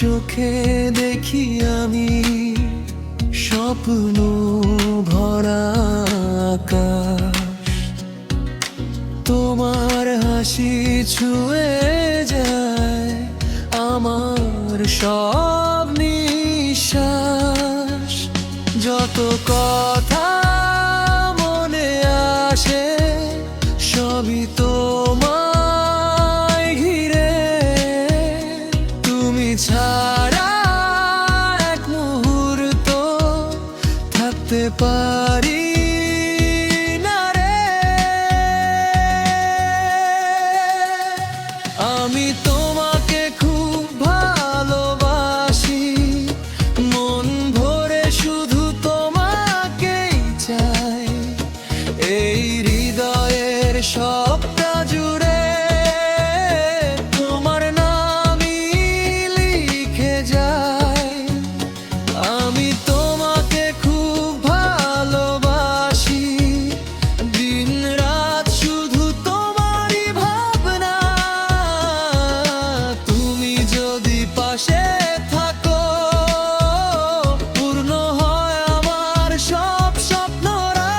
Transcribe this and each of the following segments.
চোখে দেখি আমি স্বপ্ন ভরা আকাশ। তোমার হাসি ছুঁয়ে যায় আমার সব নিঃশ্বাস। যত কথা মনে আসে সবই তোমায় ঘিরে। তুমি ছাড়া এক মুহূর্ত থাকতে পারি না রে। আমি তোমাকে খুব ভালোবাসি, মন ভরে শুধু তোমাকেই চাই। এই হৃদয়ের সবটা জুড়ে তোমার নামই লিখে যায়। আমি তোমাকে খুব ভালোবাসি, দিন রাত শুধু তোমারই ভাবনা। তুমি যদি পাশে থাকো পূর্ণ হয় আমার সব স্বপ্নরা।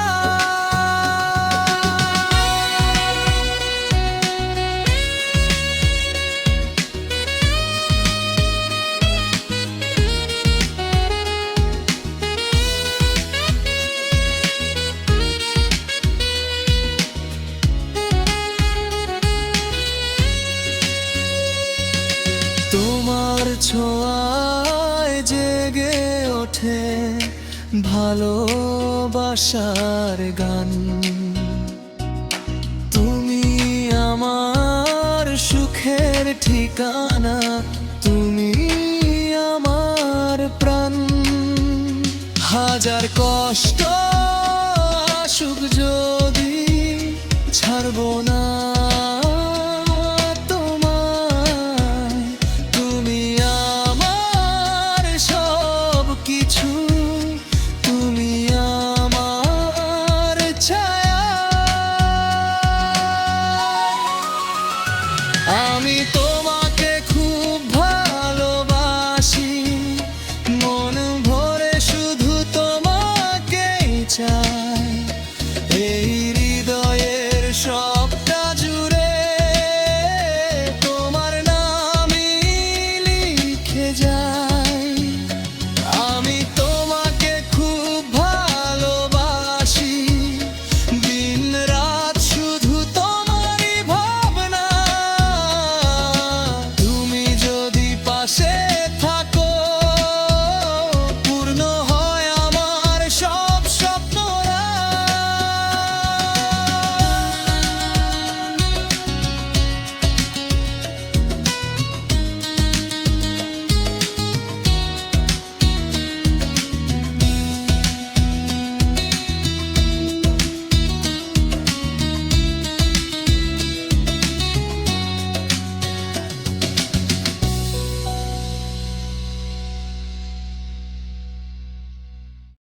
তোমার ছোঁয়ায় জেগে ওঠে ভালোবাসার গান। তুমি আমার সুখের ঠিকানা, তুমি আমার প্রাণ। হাজার কষ্ট আসুক যদি ছাড়বো না